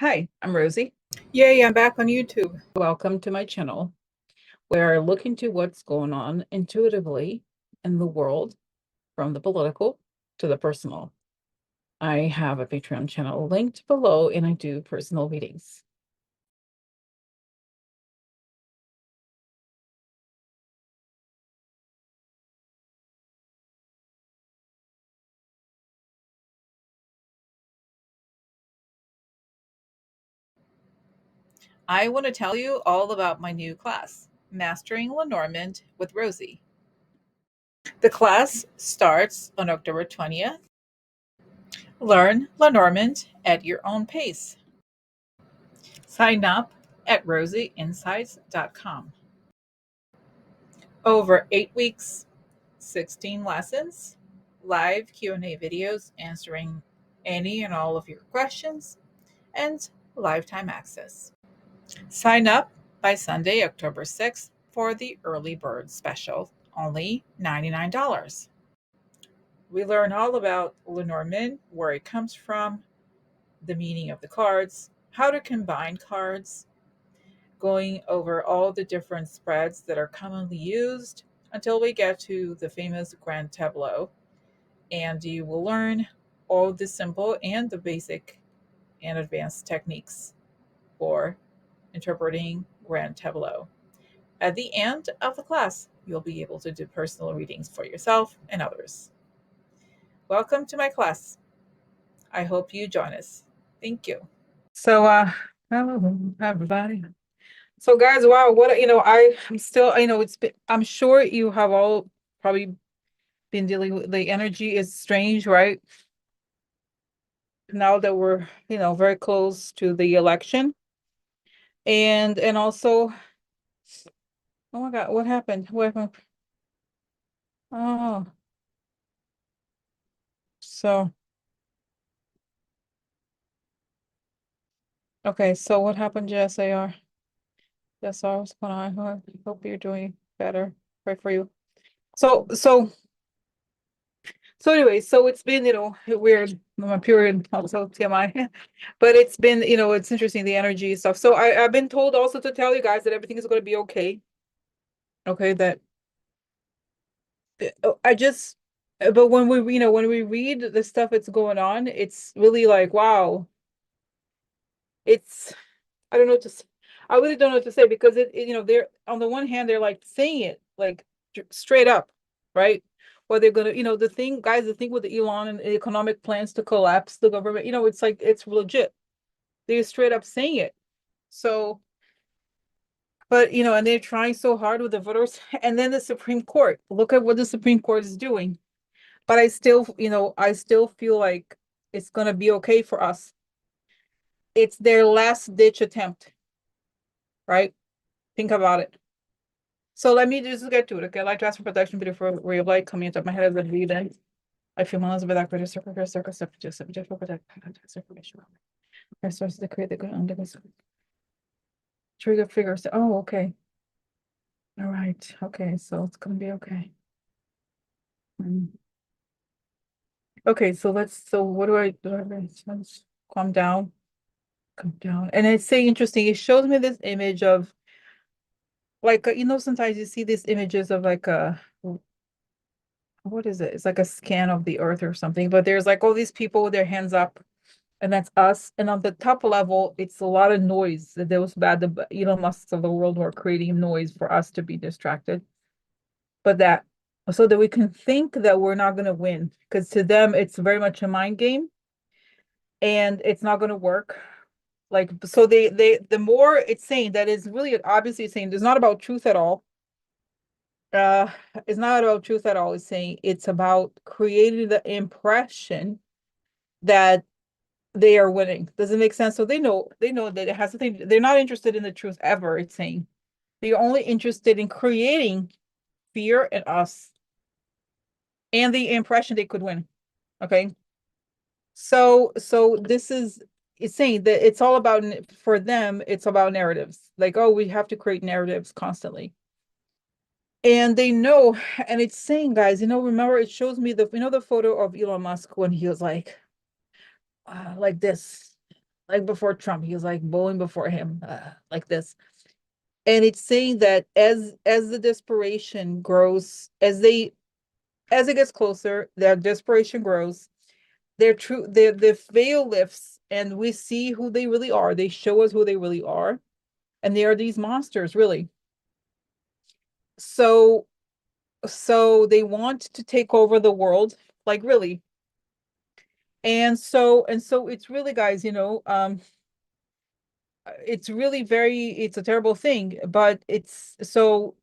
Hi, I'm Rosie. Yay, I'm back on YouTube. Welcome to my channel. We're looking to what's going on intuitively in the world, from the political to the personal. I have a Patreon channel linked below, and I do personal readings. I want to tell you all about my new class, Mastering Lenormand with Rosie. The class starts on October 20th. Learn Lenormand at your own pace. Sign up at rosieinsights.com. Over 8 weeks, 16 lessons, live Q&A videos answering any and all of your questions, and lifetime access. Sign up by Sunday, October 6th for the early bird special, only $99. We learn all about Lenormand, where it comes from, the meaning of the cards, how to combine cards, going over all the different spreads that are commonly used until we get to the famous grand tableau. And you will learn all the simple and the basic and advanced techniques for interpreting grand tableau. At the end of the class, you'll be able to do personal readings for yourself and others. Welcome to my class. I hope you join us. Thank you. So, hello, everybody. So, guys, wow, I'm still, I'm sure you have all probably been dealing with the energy is strange, right? Now that we're, very close to the election. And also, oh my God, what happened? What happened? Oh, so okay, so what happened, JSAR? JSR, what's going on? I hope you're doing better. Pray for you. So anyway, so it's been, weird. My period, also TMI. But it's been, it's interesting, the energy stuff. So I've been told also to tell you guys that everything is going to be okay. Okay, that I just, but when when we read the stuff that's going on, it's really like, wow, it's, I don't know what to say. I really don't know what to say, because they're on the one hand, they're like saying it like straight up, right? Or they're gonna, the thing, guys, the thing with the Elon and the economic plans to collapse the government, it's like, it's legit. They're straight up saying it. So, but and they're trying so hard with the voters, and then the Supreme Court. Look at what the Supreme Court is doing. But I still feel like it's gonna be okay for us. It's their last ditch attempt, right? Think about it. So let me just get to it. Okay, I'd like to ask for protection before ray of light coming into my head as I read it. I feel my with that greater circle, subject for protection. I source to create the good under this trigger figures. Oh, okay. All right. Okay, so it's gonna be okay. Okay, so what do I do? Let's calm down. Calm down. And it's saying interesting. It shows me this image of like, sometimes you see these images of like what is it? It's like a scan of the earth or something, but there's like all these people with their hands up, and that's us. And on the top level, it's a lot of noise. Those bad, the Elon Musks of the world who are creating noise for us to be distracted. But that, so that we can think that we're not going to win, because to them, it's very much a mind game, and it's not going to work. Like, so the more it's saying that is really obviously saying it's not about truth at all. It's not about truth at all. It's saying it's about creating the impression that they are winning. Does it make sense? So they know that it has something. They're not interested in the truth ever. It's saying they're only interested in creating fear in us and the impression they could win. Okay. So this is, it's saying that it's all about, for them, it's about narratives. Like, oh, we have to create narratives constantly. And they know, and it's saying, guys, remember, it shows me the photo of Elon Musk when he was like this, like before Trump, he was like bowing before him, like this. And it's saying that as the desperation grows, as it gets closer, their desperation grows, their veil lifts, and we see who they really are. They show us who they really are, and they are these monsters, really. So they want to take over the world, like really. And so it's really, guys, it's really it's a terrible thing, but it's so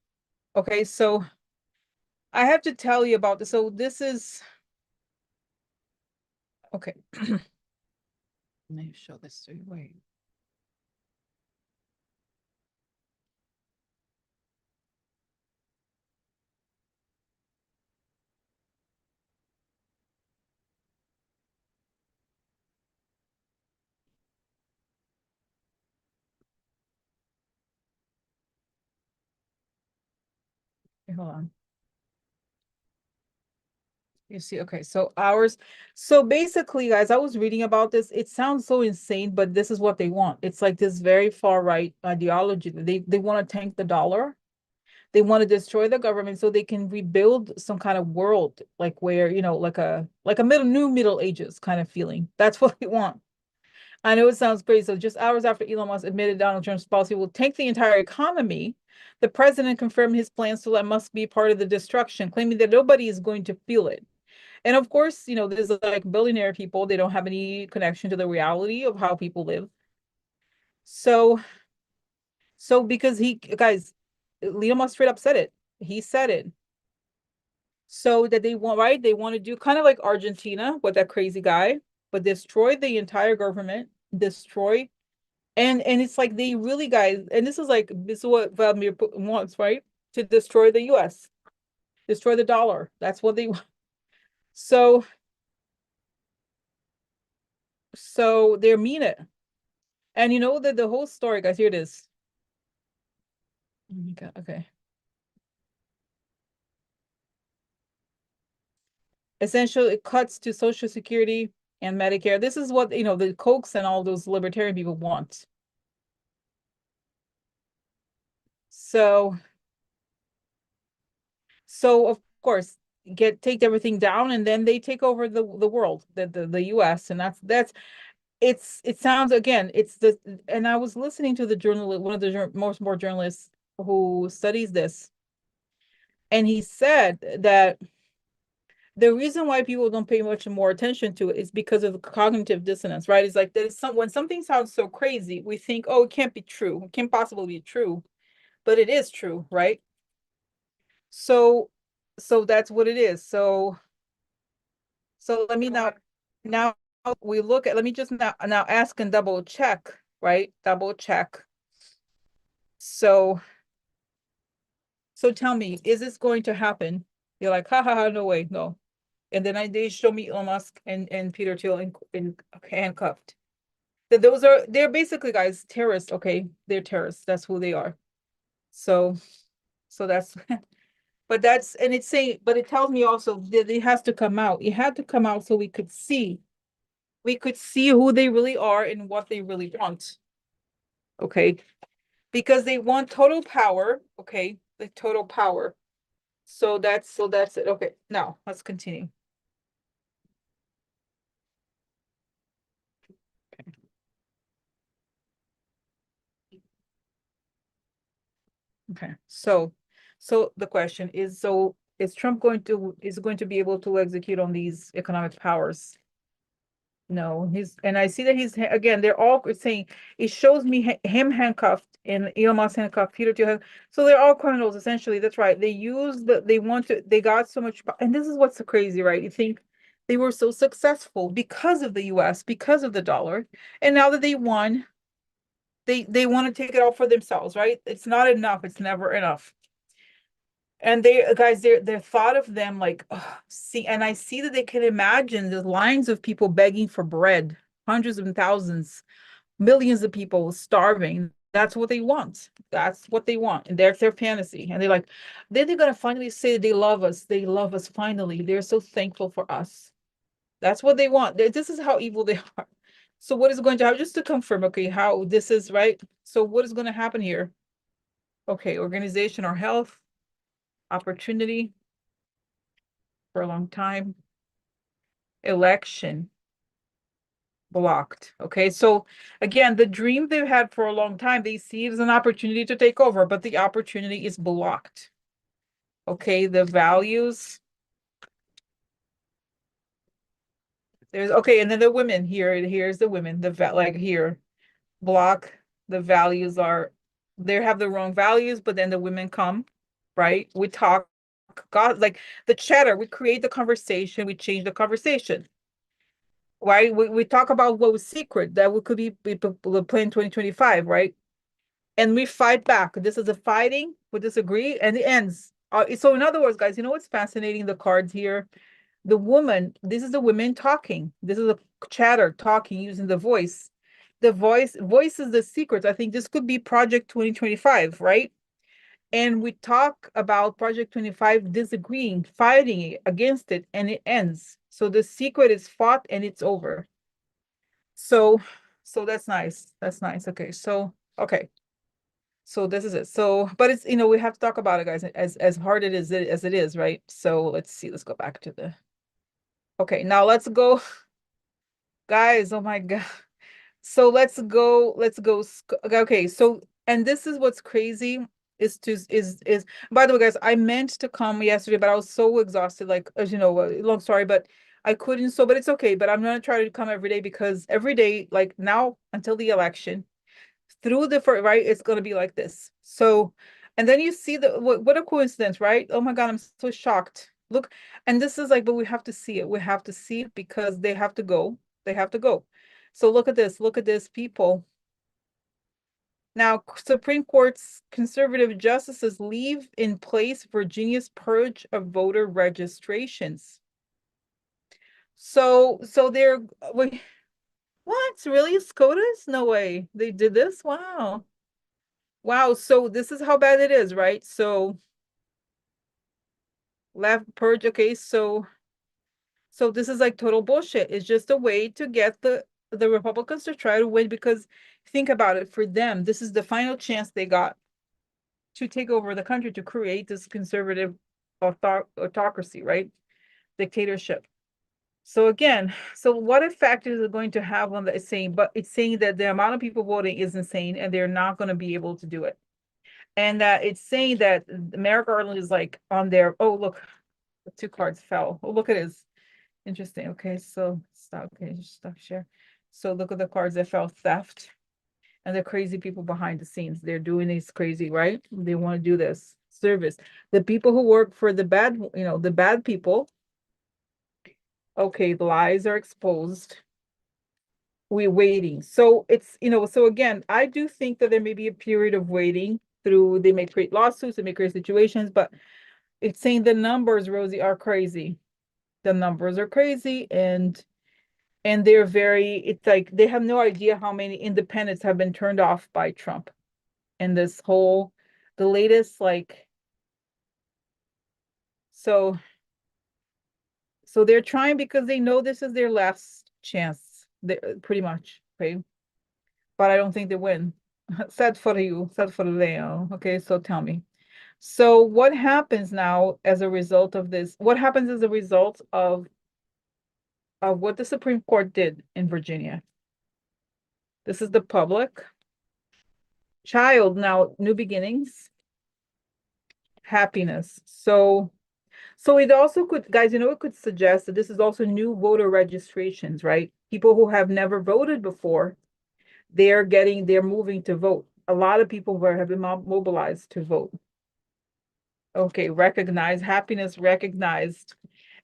okay. So I have to tell you about this. So this is okay. Let me show this to you. Wait. Hold on. You see, okay, so ours. So basically, guys, I was reading about this. It sounds so insane, but this is what they want. It's like this very far right ideology. They want to tank the dollar. They want to destroy the government so they can rebuild some kind of world, like where, like a new Middle Ages kind of feeling. That's what they want. I know it sounds crazy. So just hours after Elon Musk admitted Donald Trump's policy will tank the entire economy, the president confirmed his plans to let Musk be part of the destruction, claiming that nobody is going to feel it. And of course, there's like billionaire people, they don't have any connection to the reality of how people live. So, because guys, Elon Musk straight up said it. He said it. So that they want, right? They want to do kind of like Argentina with that crazy guy, but destroy the entire government, destroy. And it's like they really, guys, and this is what Vladimir Putin wants, right? To destroy the US, destroy the dollar. That's what they want. So, they mean it. And you know that the whole story, guys, here it is. Oh my God, okay. Essentially, it cuts to Social Security and Medicare. This is what, the Kochs and all those libertarian people want. So, of course, take everything down, and then they take over the world, the US, and that's it sounds, again, and I was listening to the journalist, one of the more journalists who studies this, and he said that the reason why people don't pay much more attention to it is because of the cognitive dissonance, right? It's like when something sounds so crazy, we think, oh, it can't be true. It can't possibly be true, but it is true, right? So, that's what it is. So, let me now we look at, let me just now ask and double check, right? Double check. So, tell me, is this going to happen? You're like, ha ha ha, no way, no. And then they show me Elon Musk and Peter Thiel in handcuffed. They're basically, guys, terrorists. Okay, they're terrorists. That's who they are. So, that's but that's, and it's saying, but it tells me also that it has to come out. It had to come out so we could see who they really are and what they really want. Okay, because they want total power. Okay, the total power. So that's it. Okay, now let's continue. Okay. So, the question is, is Trump going to be able to execute on these economic powers? No, and I see that again, they're all saying, it shows me him handcuffed and Elon Musk handcuffed, Peter Thiel. So they're all criminals, essentially. That's right. They got so much, and this is what's so crazy, right? You think they were so successful because of the US, because of the dollar. And now that they won, they want to take it all for themselves, right? It's not enough. It's never enough. And guys, they're thought of them like, see, and I see that they can imagine the lines of people begging for bread, hundreds of thousands, millions of people starving. That's what they want. That's what they want. And that's their fantasy. And then they're gonna finally say they love us. They love us finally. They're so thankful for us. That's what they want. This is how evil they are. So what is going to happen? Just to confirm, okay, how this is right. So what is going to happen here? Okay, organization or health, opportunity for a long time, election blocked. Okay, so again, the dream they've had for a long time, they see it as an opportunity to take over, but the opportunity is blocked. Okay, the values. There's okay, and then the women here. Here's the women. Like here, block. The values are they have the wrong values, but then the women come, right? We talk, God, like the chatter. We create the conversation. We change the conversation. Right? We talk about what was secret that we could be playing 2025, right? And we fight back. This is a fighting. We disagree, and it ends. So in other words, guys, you know what's fascinating? The cards here. The woman. This is the women talking. This is a chatter talking using the voice. The voice is the secret. I think this could be Project 2025, right? And we talk about Project 25 disagreeing, fighting against it, and it ends. So the secret is fought and it's over. So, so that's nice. That's nice. Okay. So, okay. So this is it. So, but it's, we have to talk about it, guys, as hard it is as it is, right? So let's see. Let's go back to the, okay, now let's go, guys. Oh my God. So let's go. Okay, so and this is what's crazy is by the way, guys, I meant to come yesterday, but I was so exhausted, like as you know, long story, but I couldn't. So, but it's okay. But I'm gonna try to come every day because every day, like now until the election, through the first, right, it's gonna be like this. So, and then you see what a coincidence, right? Oh my God, I'm so shocked. Look, and this is like, but we have to see it. We have to see it because they have to go. They have to go. So look at this. Look at this, people. Now, Supreme Court's conservative justices leave in place Virginia's purge of voter registrations. So they're wait, what? Really? SCOTUS? No way. They did this? Wow. Wow. So this is how bad it is, right? So left purge. Okay, so this is like total bullshit. It's just a way to get the Republicans to try to win because think about it, for them, this is the final chance they got to take over the country to create this conservative autocracy, right? Dictatorship. So again, so what effect is it going to have on the it's saying, but it's saying that the amount of people voting is insane and they're not going to be able to do it. And that it's saying that Merrick Garland is like on their, oh, look, the two cards fell. Oh, look at this. Interesting. Okay, so stop. Okay, stop share. So look at the cards that fell: theft, and the crazy people behind the scenes. They're doing these crazy, right? They want to do this service. The people who work for the bad, the bad people. Okay, the lies are exposed. We're waiting. So it's, so again, I do think that there may be a period of waiting through, they may create lawsuits, they may create situations, but it's saying the numbers, Rosie, are crazy. The numbers are crazy and they're it's like they have no idea how many independents have been turned off by Trump and this whole the latest like so they're trying because they know this is their last chance. They pretty much, okay. But I don't think they win. Sad for you, sad for Leo. Okay, so tell me. So what happens now as a result of this? What happens as a result of what the Supreme Court did in Virginia? This is the public child now, new beginnings, happiness. So it also could, guys, it could suggest that this is also new voter registrations, right? People who have never voted before, they're moving to vote. A lot of people have been mobilized to vote. Okay, recognized, happiness recognized.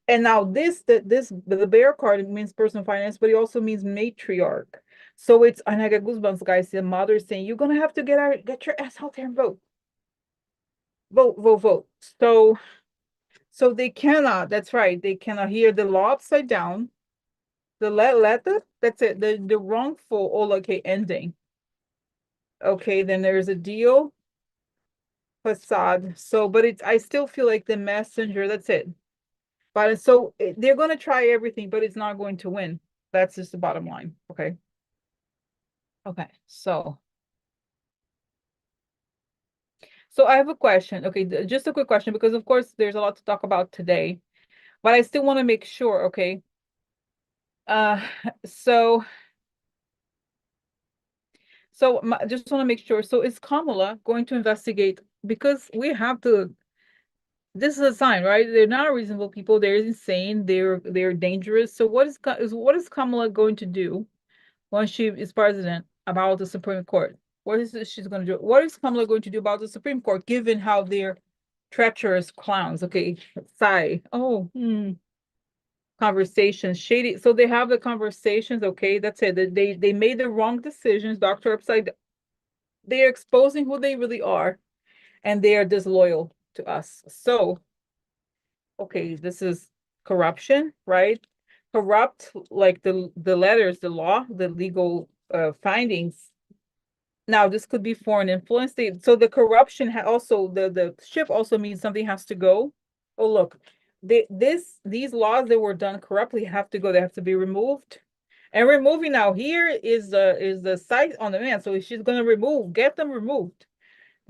And now the bear card means personal finance, but it also means matriarch. So it's, and I got goosebumps, guys. The mother saying, you're gonna have to get your ass out there and vote. Vote, vote, vote. So they cannot, that's right, they cannot hear the law upside down. The letter, that's it, the wrongful, oh, okay, ending. Okay, then there's a deal, facade. So, but I still feel like the messenger, that's it. But they're going to try everything, but it's not going to win. That's just the bottom line. Okay. Okay, so I have a question. Okay, just a quick question, because of course there's a lot to talk about today, but I still want to make sure, okay? Uh, so just want to make sure. So is Kamala going to investigate? Because we have to, this is a sign, right? They're not reasonable people. They're insane. They're dangerous. So what is Kamala going to do once she is president about the Supreme Court? What is it she's going to do? What is Kamala going to do about the Supreme Court, given how they're treacherous clowns? Okay, sigh. Oh, conversations, shady. So they have the conversations. Okay, that's it. They made the wrong decisions. Dr. Upside, they are exposing who they really are, and they are disloyal to us. So, okay, this is corruption, right? Corrupt, like the letters, the law, the legal findings. Now, this could be foreign influence. So the corruption also the shift also means something has to go. Oh, look, these laws that were done corruptly have to go. They have to be removed. And removing now here is the site on the man. So she's gonna get them removed,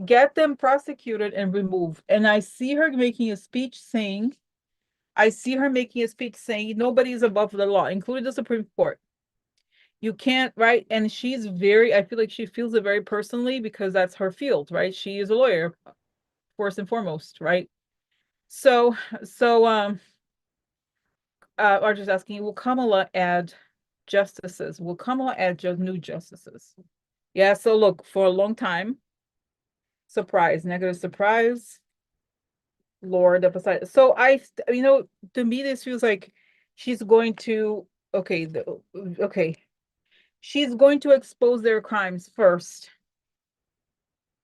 get them prosecuted and removed. And I see her making a speech saying nobody is above the law, including the Supreme Court. You can't, right? And I feel like she feels it very personally because that's her field, right? She is a lawyer, first and foremost, right? So, I'm just asking, will Kamala add justices? Will Kamala add just new justices? Yeah, so look, for a long time, surprise, negative surprise, Lord of aside. So to me, this feels like she's going to, okay, okay, she's going to expose their crimes first.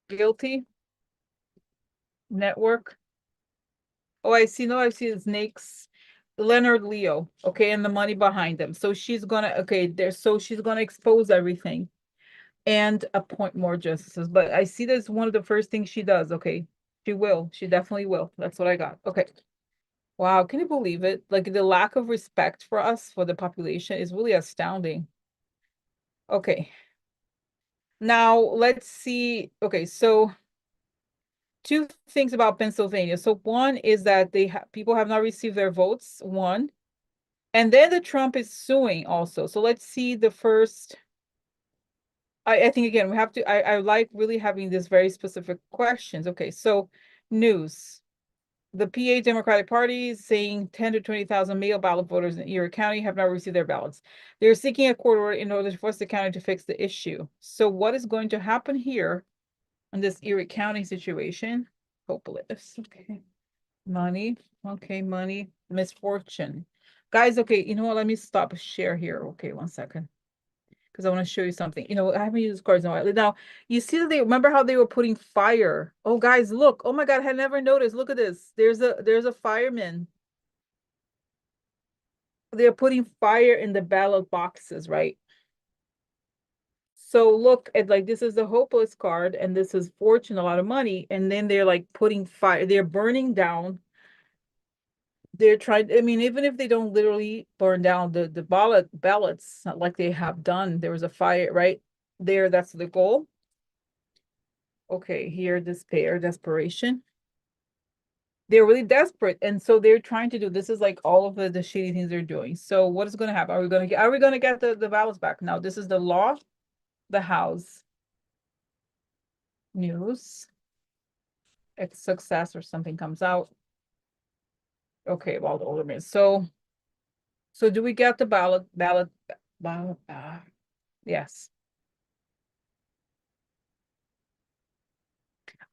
Guilty network. Oh, I see. No, I see the snakes. Leonard Leo. Okay, and the money behind them. So she's gonna, okay, she's gonna expose everything and appoint more justices. But I see that's one of the first things she does. Okay. She will. She definitely will. That's what I got. Okay. Wow, can you believe it? Like the lack of respect for us, for the population, is really astounding. Okay. Now let's see. Okay, so two things about Pennsylvania. So one is that people have not received their votes, one. And then the Trump is suing also. So let's see the first. I think again we have to. I like really having this very specific questions. Okay, so news. The PA Democratic Party is saying 10 to 20,000 mail ballot voters in Erie County have not received their ballots. They're seeking a court order in order to force the county to fix the issue. So what is going to happen here in this Erie County situation? Hopeless. Okay. Money. Okay, money. Misfortune. Guys, okay, you know what? Let me stop share here. Okay, one second. Because I want to show you something. I haven't used cards in a while. Now, you see that they remember how they were putting fire. Oh, guys, look. Oh my God, I had never noticed. Look at this. There's a fireman. They're putting fire in the ballot boxes, right? So look at, like, this is the hopeless card, and this is fortune, a lot of money, and then they're like putting fire. They're burning down. They're trying. I mean, even if they don't literally burn down the ballots, not like they have done. There was a fire right there. That's the goal. Okay, here, despair, desperation. They're really desperate, and so they're trying to do, this is like all of the shady things they're doing. So what is going to happen? Are we going to get the ballots back? Now, this is the law, the House, news, success or something comes out. Okay, well, the older man. So do we get the ballot? Yes.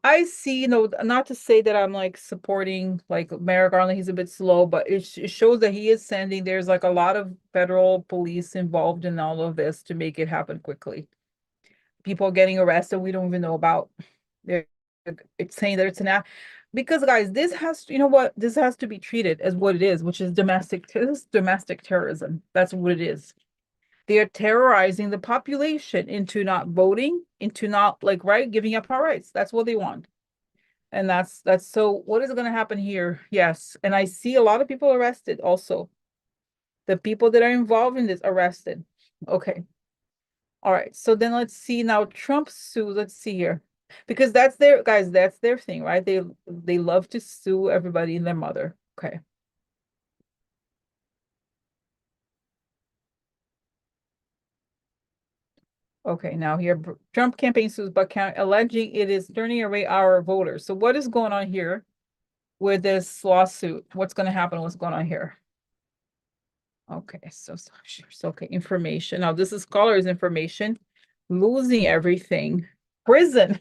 I see, not to say that I'm like supporting like Merrick Garland, he's a bit slow, but it shows that he is sending, there's like a lot of federal police involved in all of this to make it happen quickly. People getting arrested we don't even know about. They're, it's saying that it's an act. Because guys, you know what? This has to be treated as what it is, which is domestic terrorism. That's what it is. They are terrorizing the population into not voting, into not like, right, giving up our rights. That's what they want. And that's so what is going to happen here? Yes. And I see a lot of people arrested also. The people that are involved in this arrested. Okay. All right, so then let's see now Trump sue. Let's see here. Because that's their guys, that's their thing, right? They love to sue everybody and their mother. Okay. Okay, now here Trump campaign sues Buck County alleging it is turning away our voters. So what is going on here with this lawsuit? What's going to happen? What's going on here? Okay, so okay, information. Now this is scholars information. Losing everything. Prison.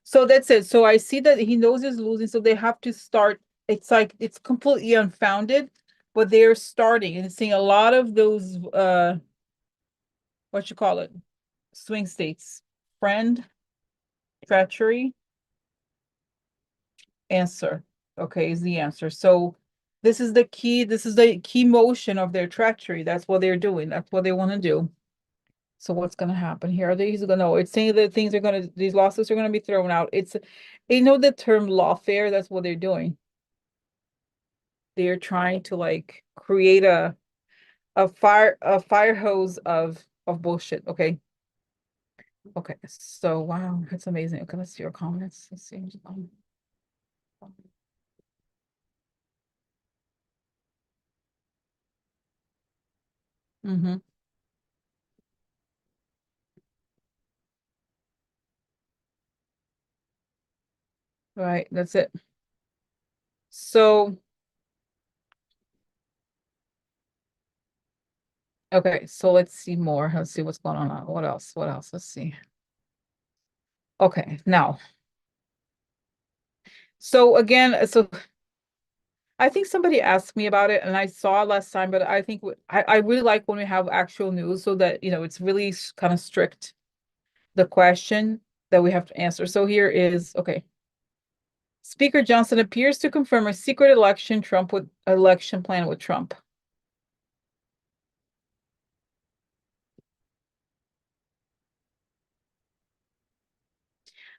So that's it. So I see that he knows he's losing, so they have to start. It's like it's completely unfounded, but they're starting and seeing a lot of those what you call it, swing states. Friend, treachery, answer. Okay, is the answer. So this is the key motion of their treachery. That's what they're doing. That's what they want to do. So what's going to happen here? He's going to know. It's saying that these lawsuits are going to be thrown out. You know, the term lawfare, that's what they're doing. They're trying to like create a fire hose of bullshit. Okay. Okay. So wow, that's amazing. Okay, let's see your comments. Let's see. Mm-hmm. Right. That's it. So okay, so let's see more. Let's see what's going on. What else? What else? Let's see. Okay, now. So again, so I think somebody asked me about it and I saw it last time, but I think I really like when we have actual news so that, it's really kind of strict, the question that we have to answer. So here is, okay. Speaker Johnson appears to confirm a secret election plan with Trump.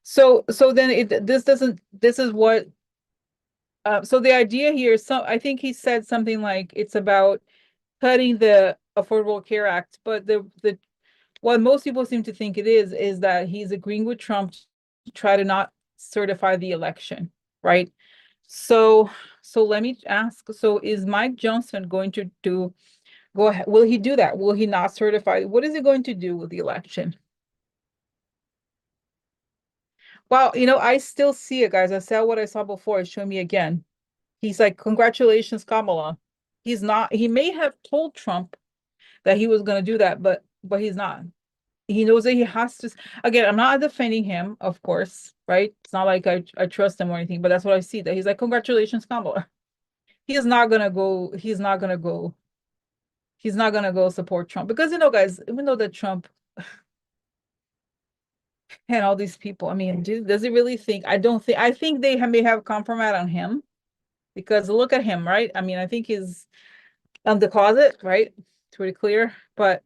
So then this is what so the idea here is I think he said something like it's about cutting the Affordable Care Act, but the what most people seem to think it is that he's agreeing with Trump to try to not certify the election, right? So so let me ask, so is Mike Johnson going to go ahead? Will he do that? Will he not certify? What is he going to do with the election? Well, I still see it, guys. I saw what I saw before. Show me again. He's like, congratulations, Kamala. He may have told Trump that he was going to do that, but he's not. He knows that he has to. Again, I'm not defending him, of course, right? It's not like I trust him or anything, but that's what I see, that he's like, congratulations, Kamala. He's not gonna go, he's not gonna go support Trump because guys, even though that Trump and all these people, I mean, does he really think? I think they may have compromise on him because look at him, right? I mean, I think he's on the closet, right? It's pretty clear, but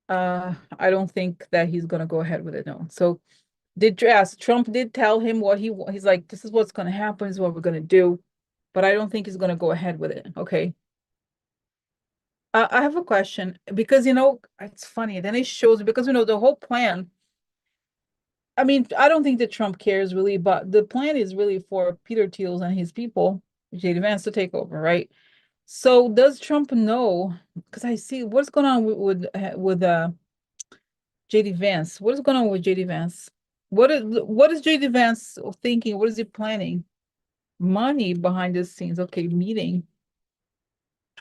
I don't think that he's gonna go ahead with it. No. So Trump did tell him he's like, this is what's gonna happen, this is what we're gonna do, but I don't think he's gonna go ahead with it. Okay. I have a question because it's funny. Then it shows because the whole plan. I mean, I don't think that Trump cares really, but the plan is really for Peter Thiel and his people, JD Vance, to take over, right? So does Trump know? Because I see what's going on with JD Vance. What is going on with JD Vance? What is JD Vance thinking? What is he planning? Money behind the scenes. Okay, meeting.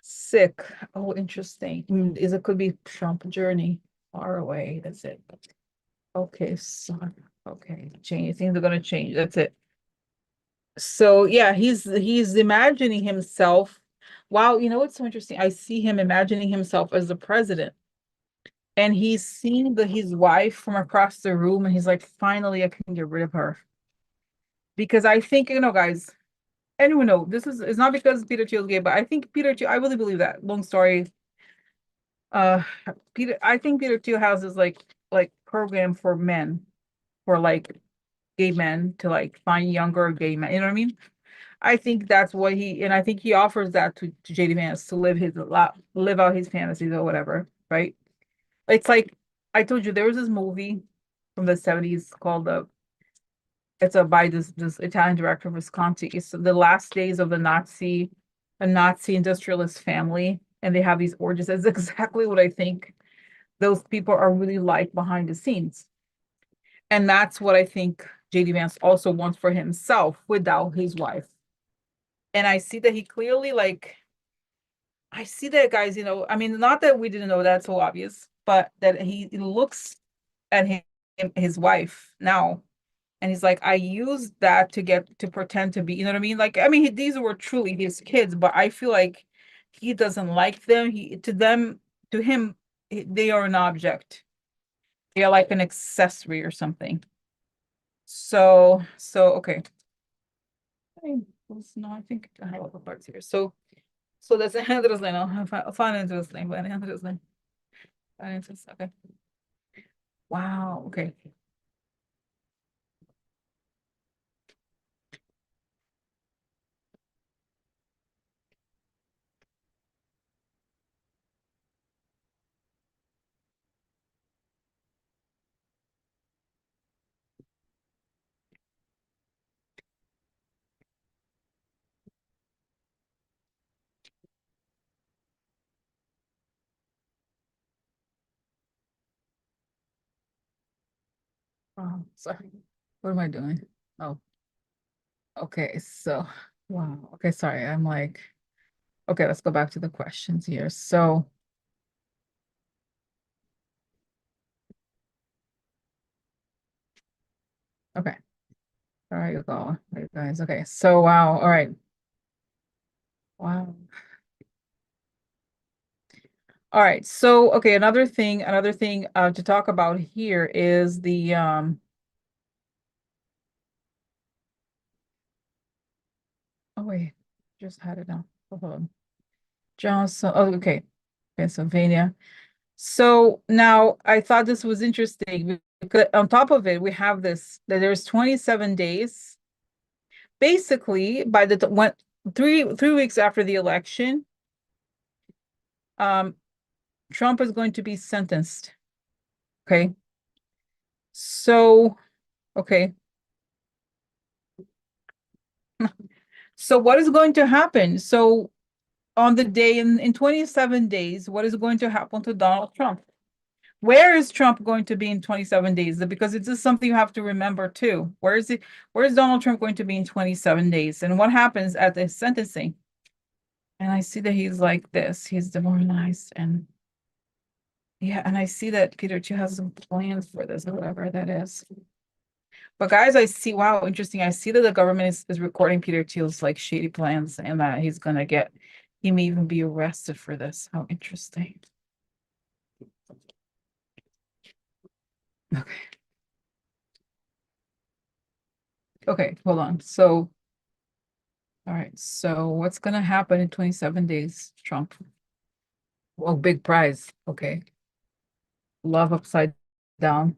Sick. Oh, interesting. Is it could be Trump journey far away. That's it. Okay, so okay, change. Things are gonna change. That's it. So yeah, he's imagining himself. Wow, what's so interesting? I see him imagining himself as the president, and he's seeing his wife from across the room, and he's like, finally, I can get rid of her. Because I think, guys, anyone know this is it's not because Peter Thiel's gay, but I think I really believe that. Long story. Uh I think Peter Thiel has this like program for men, for like gay men to like find younger gay men. You know what I mean? I think that's what and I think he offers that to JD Vance to live out his fantasies or whatever, right? It's like I told you there was this movie from the 70s called it's a by this Italian director Visconti. It's the last days of a Nazi industrialist family, and they have these orgies. That's exactly what I think those people are really like behind the scenes. And that's what I think JD Vance also wants for himself without his wife. And I see that he clearly I see that guys, I mean, not that we didn't know that so obvious, but that he looks at his wife now, and he's like, I used that to get to pretend to be, you know what I mean? Like, I mean, these were truly his kids, but I feel like he doesn't like them. To him, they are an object. They are like an accessory or something. So okay. I think I have other parts here. So that's interesting. I find it interesting, but interesting. Okay. Wow. Okay. Oh, sorry. What am I doing? Oh, okay. So, wow. Okay, sorry. I'm like, okay, let's go back to the questions here. So, okay. All right, you go. All right, guys. Okay. So, wow. All right. Wow. All right. So, okay, another thing to talk about here is the oh wait, just had it now. Hold on. Johnson. Oh, okay. Pennsylvania. So now I thought this was interesting because on top of it, we have this that there's 27 days. Basically, by the when three weeks after the election, um, Trump is going to be sentenced. Okay. So, okay. So what is going to happen? So on the day in 27 days, what is going to happen to Donald Trump? Where is Trump going to be in 27 days? Because it's just something you have to remember too. Where is Donald Trump going to be in 27 days? And what happens at the sentencing? And I see that he's like this. He's demoralized. And yeah, and I see that Peter Thiel has some plans for this, whatever that is. But guys, I see, wow, interesting. I see that the government is recording Peter Thiel's like shady plans and that he may even be arrested for this. How interesting. Okay. Okay, hold on. So, all right. So what's gonna happen in 27 days, Trump? Well, big prize. Okay. Love upside down.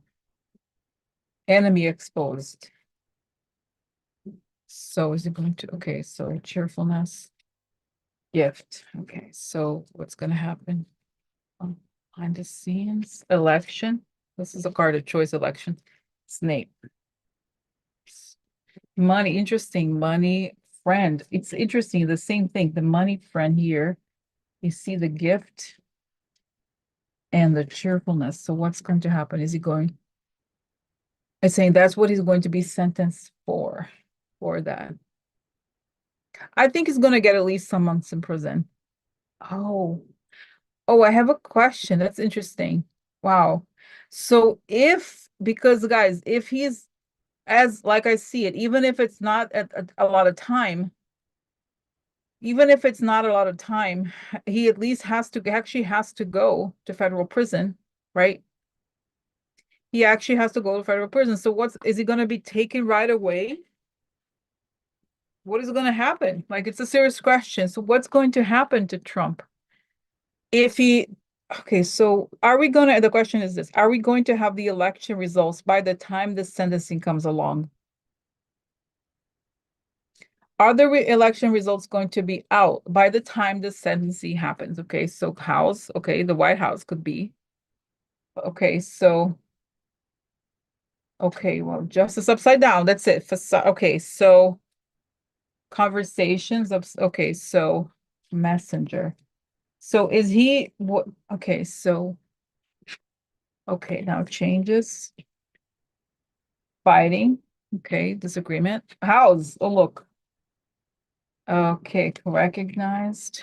Enemy exposed. So is it going to, okay, so cheerfulness, gift. Okay, so what's gonna happen? Behind the scenes, election. This is a card of choice election. Snake. Money, interesting. Money, friend. It's interesting. The same thing. The money friend here. You see the gift and the cheerfulness. So what's going to happen? Is he going? It's saying that's what he's going to be sentenced for that. I think he's going to get at least some months in prison. Oh, oh, I have a question. That's interesting. Wow. So because guys, if he's as like I see it, even if it's not a lot of time, even if it's not a lot of time, he at least actually has to go to federal prison, right? He actually has to go to federal prison. So is he going to be taken right away? What is going to happen? Like, it's a serious question. So what's going to happen to Trump if he, okay, so the question is this, are we going to have the election results by the time the sentencing comes along? Are the election results going to be out by the time the sentencing happens? Okay, so House, okay, the White House could be. Okay, so okay, well, justice upside down. That's it. Okay, so conversations of okay, so messenger. So is he what? Okay, so okay, now changes, fighting. Okay, disagreement. House. Oh, look. Okay, recognized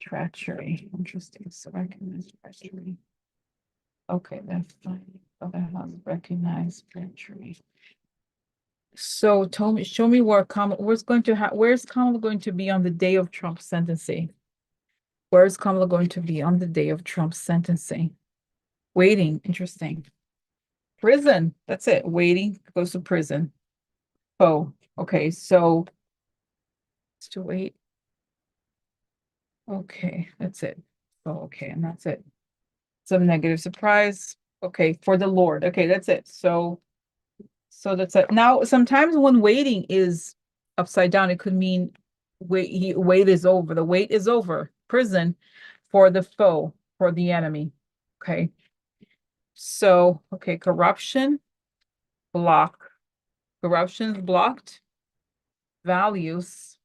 treachery. Interesting. So recognized treachery. Okay, that's fine. Other house recognized treachery. So show me where Kamala, where's Kamala going to be on the day of Trump's sentencing? Where's Kamala going to be on the day of Trump's sentencing? Waiting, interesting. Prison, that's it. Waiting, goes to prison. Oh, okay, so it's to wait. Okay, that's it. Oh, okay, and that's it. Some negative surprise. Okay, for the Lord. Okay, that's it. So that's it. Now, sometimes when waiting is upside down, it could mean wait is over. The wait is over. Prison for the foe, for the enemy. Okay. So, okay, corruption, block. Corruption's blocked. Values.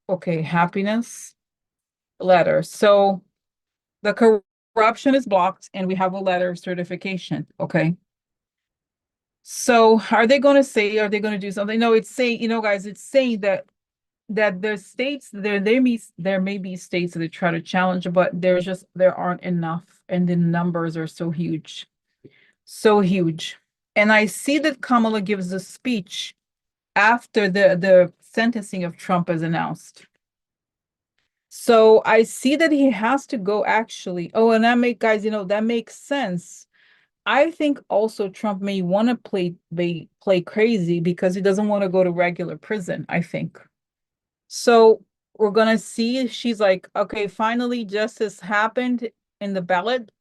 Okay, happiness, letter. So the corruption is blocked and we have a letter of certification. Okay. So are they going to say, are they going to do something? No, it's saying, guys, it's saying that there's states there may be states that try to challenge, but there aren't enough, and the numbers are so huge, so huge. And I see that Kamala gives a speech after the sentencing of Trump is announced. So I see that he has to go actually. Oh, and guys, that makes sense. I think also Trump may want to play crazy because he doesn't want to go to regular prison, I think. So we're gonna see if she's like, okay, finally justice happened in the ballot.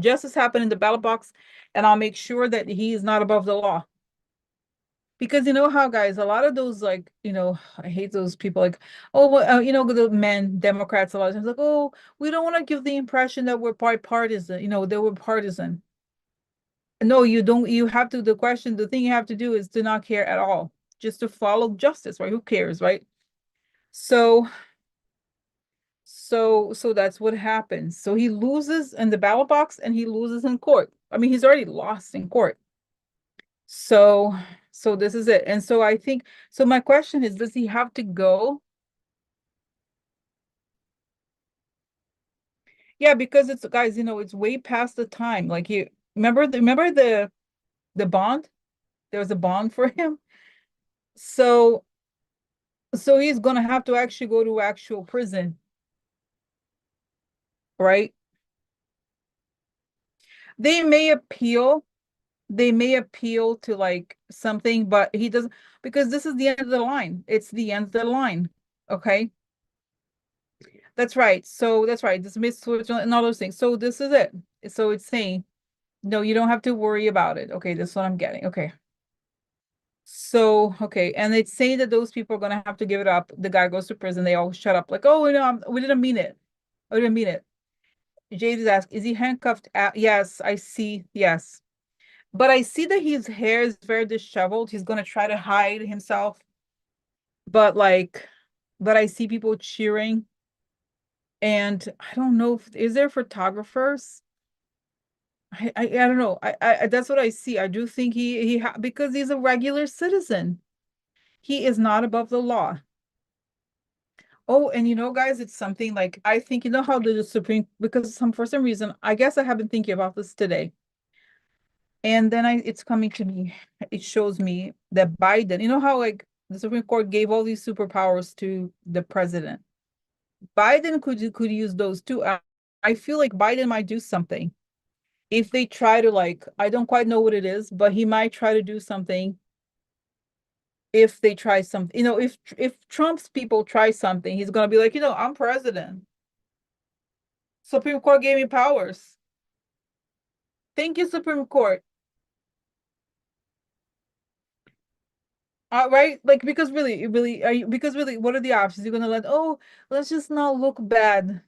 Justice happened in the ballot box, and I'll make sure that he's not above the law. Because you know how, guys, a lot of those, like, I hate those people like, oh, well, the men, Democrats, a lot of times like, oh, we don't want to give the impression that we're bipartisan, they were partisan. No, you don't. You have to, the thing you have to do is to not care at all, just to follow justice, right? Who cares, right? So, so that's what happens. So he loses in the ballot box and he loses in court. I mean, he's already lost in court. So, so this is it. And so I think, so my question is, does he have to go? Yeah, because it's, guys, it's way past the time. Like, you remember the bond? There was a bond for him. So he's gonna have to actually go to actual prison, right? They may appeal, they may appeal to like something, but he doesn't, because this is the end of the line. It's the end of the line. Okay. That's right. So that's right. Dismiss Switzerland and all those things. So this is it. So it's saying, no, you don't have to worry about it. Okay, that's what I'm getting. Okay. So, okay. And it's saying that those people are gonna have to give it up. The guy goes to prison, they all shut up, like, oh, we didn't mean it. We didn't mean it. Jade is asked, is he handcuffed? Yes, I see. Yes. But I see that his hair is very disheveled. He's gonna try to hide himself. But like, but I see people cheering. And I don't know if is there photographers? I don't know. That's what I see. I do think because he's a regular citizen. He is not above the law. Oh, and guys, it's something like I think how the Supreme, because for some reason, I guess I have been thinking about this today. And then it's coming to me. It shows me that Biden, how like the Supreme Court gave all these superpowers to the president. Biden could use those too. I feel like Biden might do something if they try to, like, I don't quite know what it is, but he might try to do something if they try something. If Trump's people try something, he's gonna be like, I'm president. Supreme Court gave me powers. Thank you, Supreme Court. Right? Like, because really, because really, what are the options? You're gonna let's just not look bad.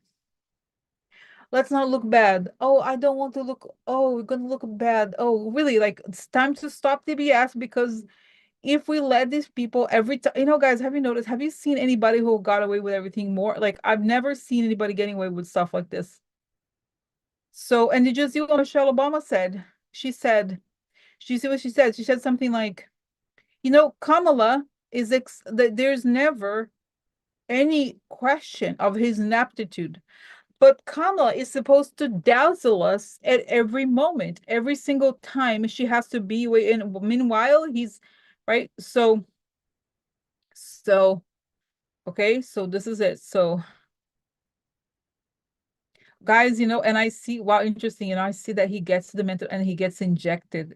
Let's not look bad. Oh, I don't want to look. Oh, we're gonna look bad. Oh, really? Like it's time to stop the BS because if we let these people every time, guys, have you noticed? Have you seen anybody who got away with everything more? Like I've never seen anybody getting away with stuff like this. So, and did you see what Michelle Obama said? She said, she see what she said? She said something like, Kamala is that there's never any question of his inaptitude. But Kamala is supposed to dazzle us at every moment, every single time she has to be in. Meanwhile, he's right. So, okay, so this is it. So, guys, and I see, wow, interesting. I see that he gets the mental and he gets injected,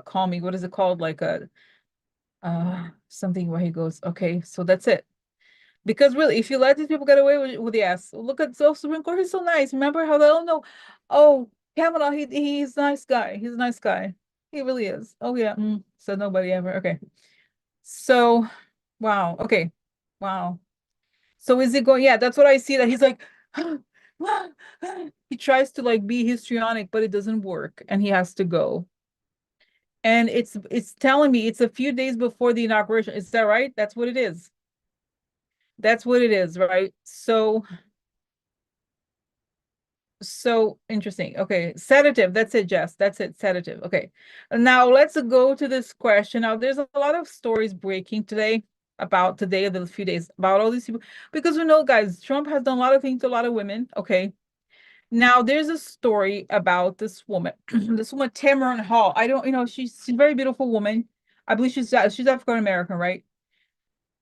calming. What is it called? Like a something where he goes, okay, so that's it. Because really, if you let these people get away with the ass, look at Supreme Court, he's so nice. Remember how they don't know, oh, Kavanaugh, he's a nice guy. He's a nice guy. He really is. Oh yeah. So nobody ever. Okay. So, wow. Okay. Wow. So is it going? Yeah, that's what I see. That he's like, he tries to like be histrionic, but it doesn't work, and he has to go. And it's telling me it's a few days before the inauguration. Is that right? That's what it is. That's what it is, right? So interesting. Okay, sedative. That's it, Jess. That's it, sedative. Okay. Now let's go to this question. Now there's a lot of stories breaking today about today, the few days about all these people because we know, guys, Trump has done a lot of things to a lot of women. Okay. Now there's a story about this woman, this woman Tamron Hall. I don't, she's a very beautiful woman. I believe she's African American, right?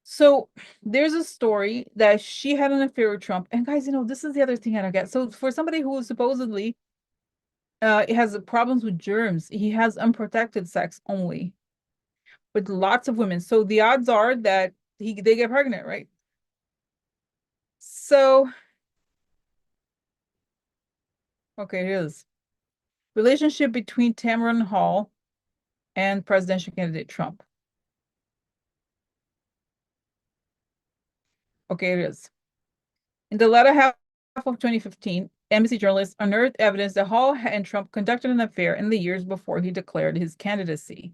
So there's a story that she had an affair with Trump. And guys, this is the other thing I don't get. So for somebody who supposedly has problems with germs, he has unprotected sex only with lots of women. So the odds are that they get pregnant, right? So okay, here's relationship between Tamron Hall and presidential candidate Trump. Okay, it is. In the latter half of 2015, NBC journalists unearthed evidence that Hall and Trump conducted an affair in the years before he declared his candidacy.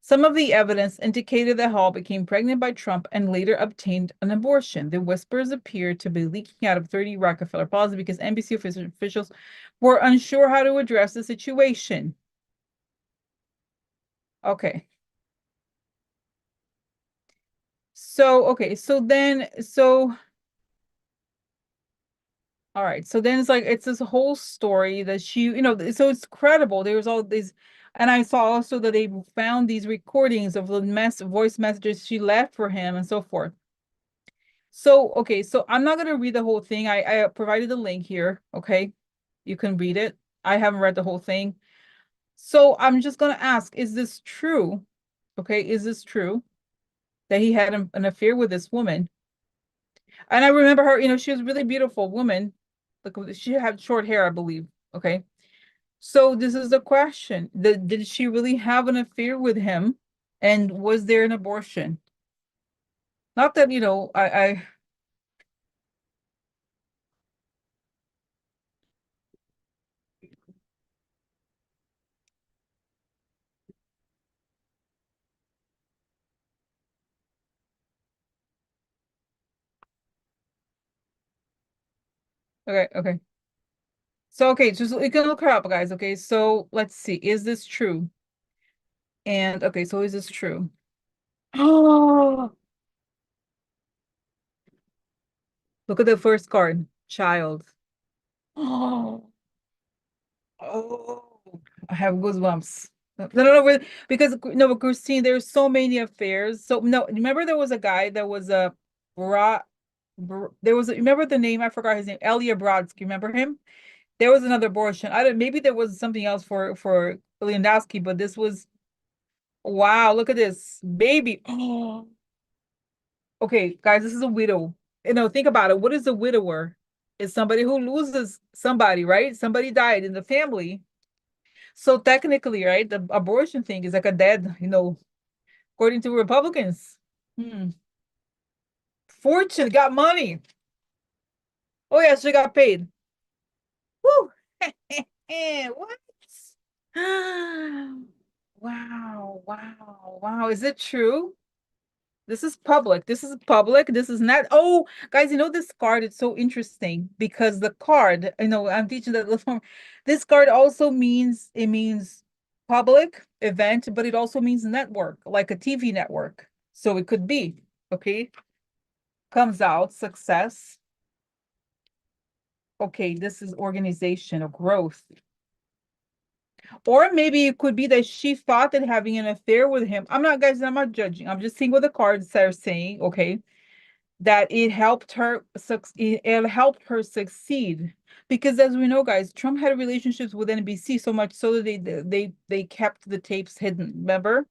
Some of the evidence indicated that Hall became pregnant by Trump and later obtained an abortion. The whispers appeared to be leaking out of 30 Rockefeller Plaza because NBC officials were unsure how to address the situation. Okay. So all right. So then it's this whole story that so it's credible. There was all these, and I saw also that they found these recordings of the voice messages she left for him and so forth. So, okay, so I'm not gonna read the whole thing. I provided the link here. Okay. You can read it. I haven't read the whole thing. So I'm just gonna ask, is this true? Okay, is this true that he had an affair with this woman? And I remember her, she was a really beautiful woman. Like she had short hair, I believe. Okay. So this is the question. Did she really have an affair with him? And was there an abortion? Not that, I okay, okay. So okay, just you can look her up, guys. Okay, so let's see. Is this true? And okay, so is this true? Oh, look at the first card. Child. Oh. Oh, I have goosebumps. No, because no, but Christine, there's so many affairs. So no, remember there was a guy that was a Bra, there was remember the name? I forgot his name. Elia Brodsky. Remember him? There was another abortion. I don't. Maybe there was something else for Lewandowski, but this was wow. Look at this baby. Oh, okay, guys, this is a widow. Think about it. What is a widower? It's somebody who loses somebody, right? Somebody died in the family. So technically, right, the abortion thing is like a dead, according to Republicans. Hmm. Fortune got money. Oh yeah, she got paid. Woo! What? Wow, wow, wow. Is it true? This is public. This is public. This is not. Oh, guys, this card is so interesting because the card, I'm teaching that little. This card also means it means public event, but it also means network, like a TV network. So it could be, okay, comes out, success. Okay, this is organization or growth. Or maybe it could be that she thought that having an affair with him. Guys, I'm not judging. I'm just seeing what the cards are saying, okay? That it helped her succeed. Because as we know, guys, Trump had relationships with NBC so much so that they kept the tapes hidden, remember?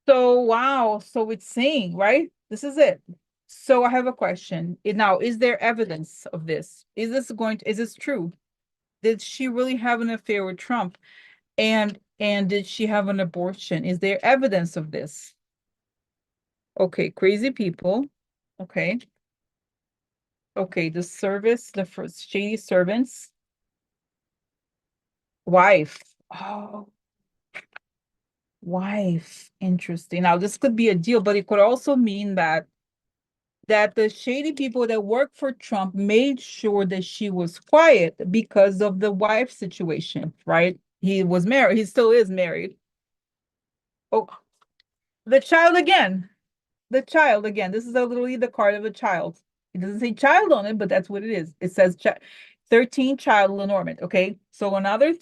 So wow, so it's saying, right? This is it. So I have a question. Now, is there evidence of this? Is this true? Did she really have an affair with Trump? And did she have an abortion? Is there evidence of this? Okay, crazy people. Okay. Okay, the first shady servants, wife. Oh, wife. Interesting. Now, this could be a deal, but it could also mean that the shady people that work for Trump made sure that she was quiet because of the wife situation, right? He was married. He still is married. Oh, the child again. The child again. This is literally the card of a child. It doesn't say child on it, but that's what it is. It says 13 child Lenormand. Okay. So another,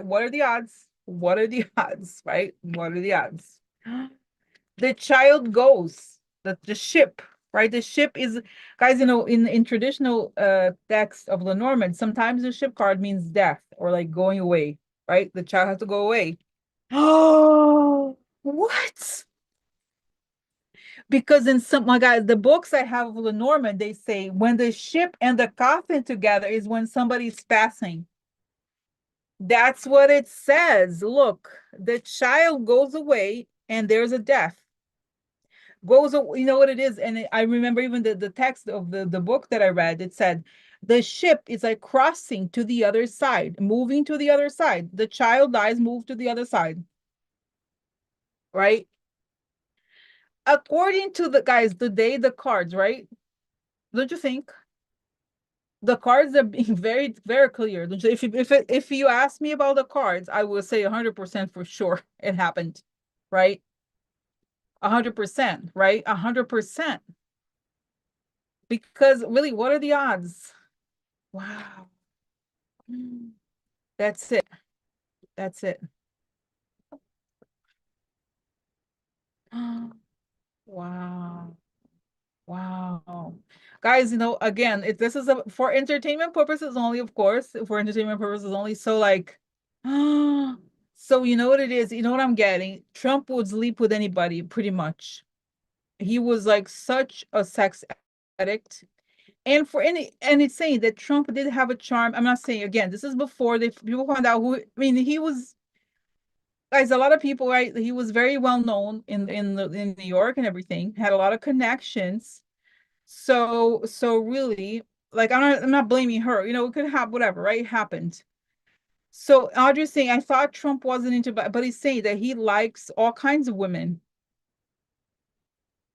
what are the odds? What are the odds, right? What are the odds? The child goes, the ship, right? The ship is, guys, in traditional text of Lenormand, sometimes the ship card means death or like going away, right? The child has to go away. Oh, what? Because in some, my guys, the books I have of Lenormand, they say when the ship and the coffin together is when somebody's passing. That's what it says. Look, the child goes away and there's a death. You know what it is? And I remember even the text of the book that I read, it said the ship is like crossing to the other side, moving to the other side. The child dies, move to the other side, right? According to the guys, the cards, right? Don't you think? The cards are being very, very clear. If you ask me about the cards, I will say 100% for sure it happened, right? 100%, right? 100%. Because really, what are the odds? Wow. That's it. That's it. Wow. Wow. Guys, again, this is for entertainment purposes only, of course, for entertainment purposes only. So like, so you know what it is? You know what I'm getting? Trump would sleep with anybody, pretty much. He was like such a sex addict. And it's saying that Trump did have a charm. I'm not saying again, this is before people found out who, I mean, he was, guys, a lot of people, right? He was very well known in New York and everything, had a lot of connections. So really, like I'm not blaming her. It could have whatever, right? It happened. So Audrey's saying, I thought Trump wasn't into, but he's saying that he likes all kinds of women.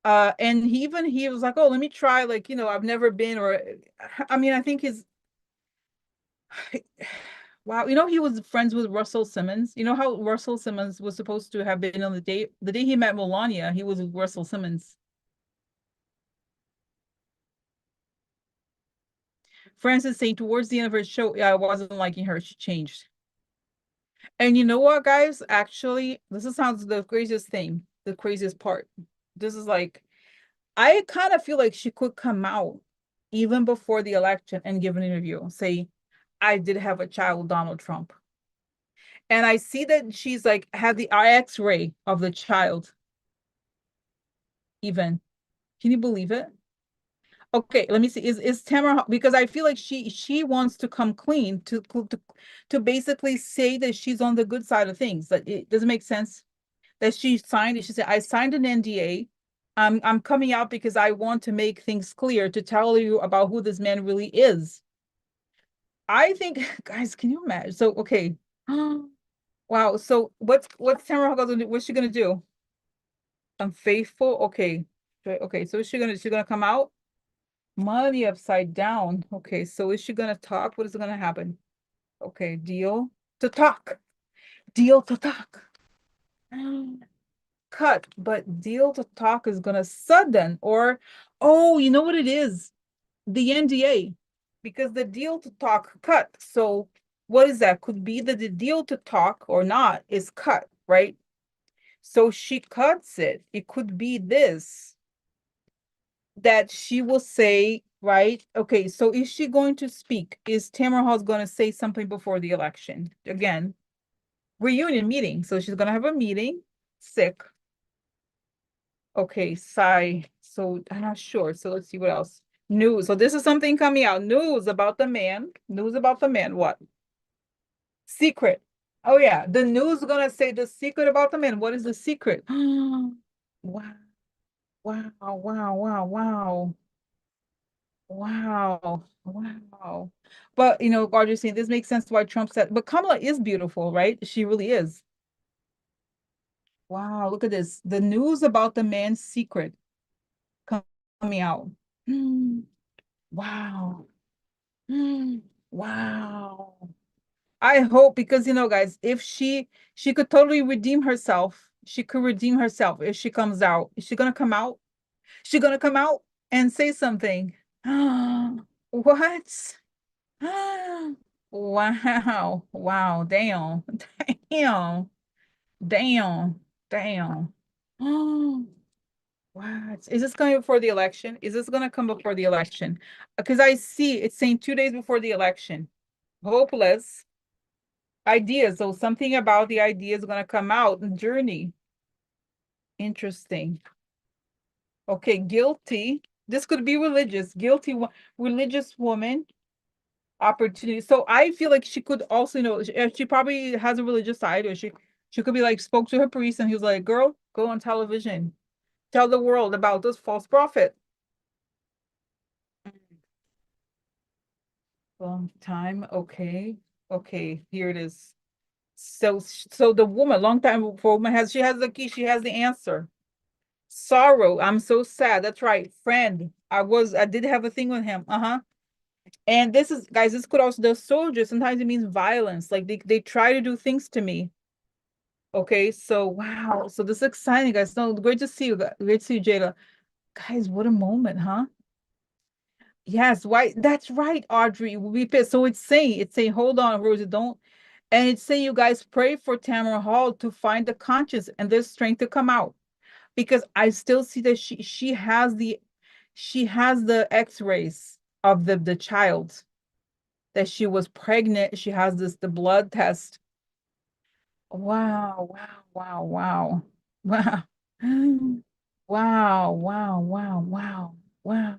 And he was like, oh, let me try, like, I've never been, or I mean, I think his wow, he was friends with Russell Simmons. You know how Russell Simmons was supposed to have been on the day he met Melania, he was with Russell Simmons. Francis saying towards the end of her show, yeah, I wasn't liking her. She changed. And you know what, guys? Actually, sounds the craziest thing, the craziest part. This is like, I kind of feel like she could come out even before the election and give an interview, say, I did have a child with Donald Trump. And I see that she's like had the X-ray of the child, even. Can you believe it? Okay, let me see. Is Tamara, because I feel like she wants to come clean to basically say that she's on the good side of things. That it doesn't make sense that she signed it. She said, I signed an NDA. I'm coming out because I want to make things clear to tell you about who this man really is. I think, guys, can you imagine? So, okay. Wow. So what's Tamron Hall gonna do? What's she gonna do? Unfaithful? Okay. Okay, so is she gonna come out? Money upside down. Okay, so is she gonna talk? What is gonna happen? Okay, deal to talk. Deal to talk. Cut, but deal to talk is gonna sudden or oh, you know what it is? The NDA. Because the deal to talk cut. So what is that? Could be that the deal to talk or not is cut, right? So she cuts it. It could be this that she will say, right? Okay, so is she going to speak? Is Tamron Hall's going to say something before the election? Again, reunion meeting. So she's going to have a meeting. Sick. Okay, sigh. So I'm not sure. So let's see what else. News. So this is something coming out. News about the man. News about the man. What? Secret. Oh yeah, the news is gonna say the secret about the man. What is the secret? Wow, wow, wow, wow, wow. Wow. Wow. But Audrey saying this makes sense why Trump said, but Kamala is beautiful, right? She really is. Wow, look at this. The news about the man's secret coming out. Hmm. Wow. Hmm. Wow. I hope because guys, if she could totally redeem herself. She could redeem herself if she comes out. Is she gonna come out? She gonna come out and say something? What? Wow. Wow. Damn. Damn. Damn. Damn. Oh, what? Is this coming before the election? Is this gonna come before the election? Because I see it's saying 2 days before the election. Hopeless ideas. So something about the idea is gonna come out. The journey. Interesting. Okay, guilty. This could be religious. Guilty religious woman opportunity. So I feel like she could also, she probably has a religious side, or she could be like spoke to her priest and he was like, "Girl, go on television, tell the world about this false prophet." Long time, okay, okay, here it is. So the woman, long time for woman she has the key, she has the answer. Sorrow, I'm so sad. That's right, friend. I did have a thing with him. Uh-huh. And this is, guys, this could also, the soldier, sometimes it means violence. Like they try to do things to me. Okay, so wow. So this is exciting, guys. No, great to see you. Great to see you, Jada. Guys, what a moment, huh? Yes, why? That's right, Audrey. We pissed. So it's saying, hold on, Rosie, don't. And it's saying you guys pray for Tamron Hall to find the conscience and the strength to come out. Because I still see that she has the X-rays of the child, that she was pregnant. She has the blood test. Wow, wow, wow, wow. Wow. Wow, wow, wow, wow, wow.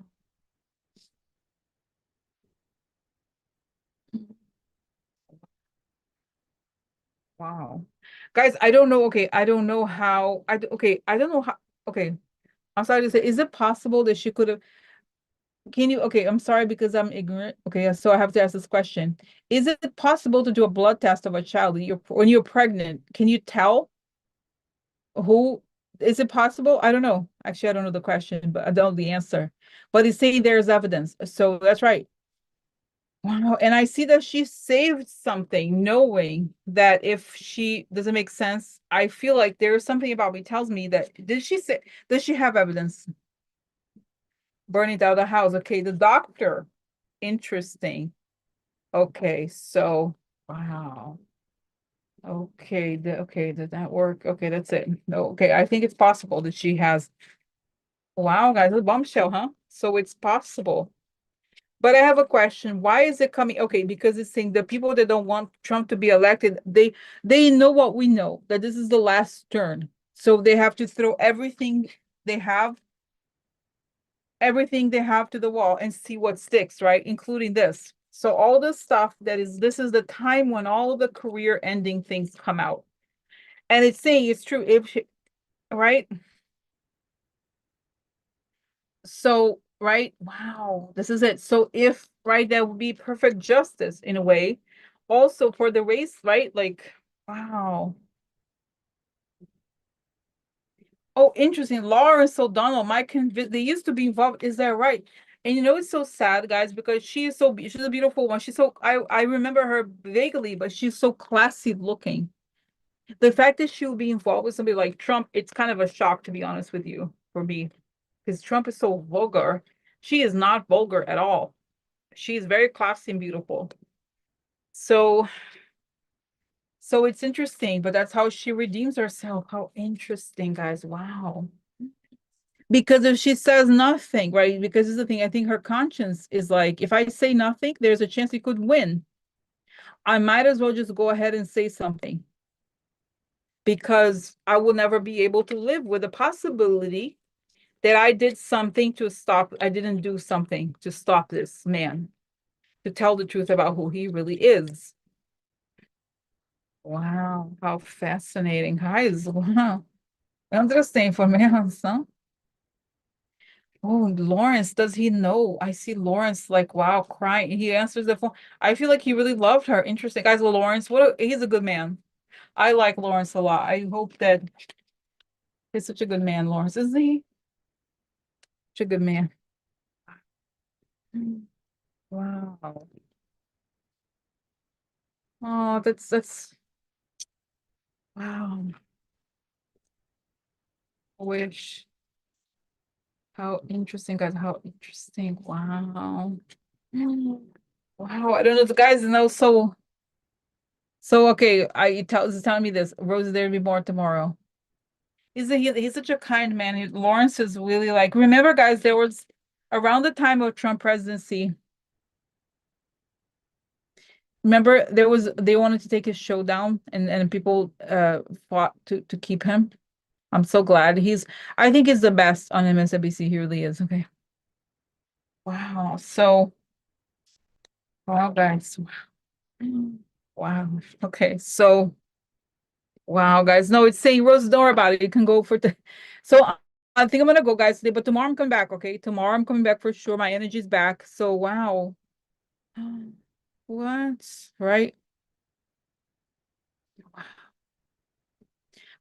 Wow. Guys, I don't know. Okay, I don't know how. Okay, I don't know how. Okay, I'm sorry to say, is it possible that she could have? Can you? Okay, I'm sorry because I'm ignorant. Okay, so I have to ask this question. Is it possible to do a blood test of a child when you're pregnant? Can you tell who? Is it possible? I don't know. Actually, I don't know the question, but I don't know the answer. But it's saying there's evidence. So that's right. Wow. And I see that she saved something, knowing that if she doesn't make sense, I feel like there's something about me tells me that does she have evidence? Burning down the house. Okay, the doctor. Interesting. Okay, so wow. Okay, did that work? Okay, that's it. No, okay, I think it's possible that she has. Wow, guys, a bombshell, huh? So it's possible. But I have a question. Why is it coming? Okay, because it's saying the people that don't want Trump to be elected, they know what we know, that this is the last turn. So they have to throw they have, everything they have to the wall and see what sticks, right? Including this. So all this stuff this is the time when all of the career ending things come out. And it's saying it's true if she, right? So, right? Wow, this is it. So if right? That would be perfect justice in a way. Also for the race, right? Like, wow. Oh, interesting. Lawrence O'Donnell, they used to be involved. Is that right? And you know, it's so sad, guys, because she's a beautiful one. I remember her vaguely, but she's so classy looking. The fact that she will be involved with somebody like Trump, it's kind of a shock, to be honest with you, for me, because Trump is so vulgar. She is not vulgar at all. She is very classy and beautiful. So, so it's interesting, but that's how she redeems herself. How interesting, guys. Wow. Because if she says nothing, right? Because this is the thing, I think her conscience is like, if I say nothing, there's a chance he could win. I might as well just go ahead and say something because I will never be able to live with the possibility that I didn't do something to stop this man, to tell the truth about who he really is. Wow, how fascinating. Guys, wow. Interesting information. Oh, Lawrence, does he know? I see Lawrence like, wow, crying. He answers the phone. I feel like he really loved her. Interesting. Guys, well, Lawrence, he's a good man. I like Lawrence a lot. I hope that he's such a good man, Lawrence, isn't he? Such a good man. Wow. Oh, that's wow. Wish. How interesting, guys. How interesting. Wow. Wow. I don't know. The guys know so okay. Is telling me this. Rose is there to be born tomorrow. He's such a kind man. Lawrence is really like, remember, guys, there was around the time of Trump presidency. Remember, they wanted to take his show down, and people fought to keep him. I'm so glad I think he's the best on MSNBC. He really is. Okay. Wow. So, wow, guys. Wow. Okay. So, wow, guys. No, it's saying Rose, don't worry about it. You can go for so I think I'm gonna go, guys, today, but tomorrow I'm coming back. Okay. Tomorrow I'm coming back for sure. My energy's back. So, wow. What? Right?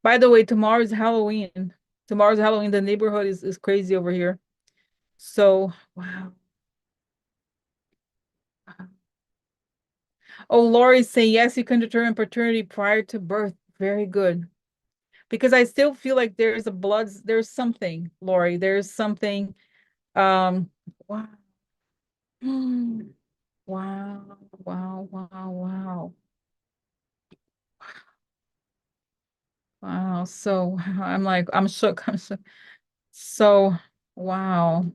By the way, tomorrow's Halloween. Tomorrow's Halloween. The neighborhood is crazy over here. So, wow. Oh, Lori's saying yes, you can determine paternity prior to birth. Very good. Because I still feel like there's something, Lori. There's something. Wow. Wow, wow, wow, wow. Wow. So I'm like, I'm shook. I'm shook. So, wow.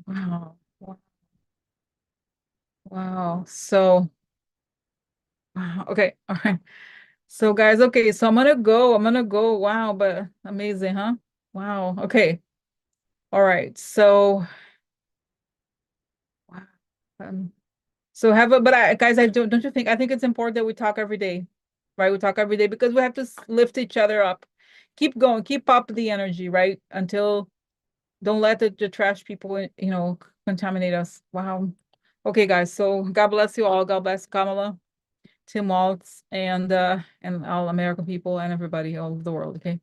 Wow. Wow. So, wow. Okay. All right. So guys, okay, so I'm gonna go. I'm gonna go. Wow, but amazing, huh? Wow. Okay. All right. So wow. So have a but I guys, I don't you think I think it's important that we talk every day, right? We talk every day because we have to lift each other up. Keep going, keep up the energy, right? Until don't let the trash people, contaminate us. Wow. Okay, guys. So God bless you all. God bless Kamala, Tim Waltz, and all American people and everybody all over the world. Okay.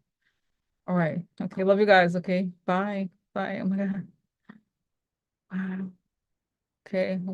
All right. Okay. Love you guys. Okay. Bye. Bye. Oh my God. Wow. Okay.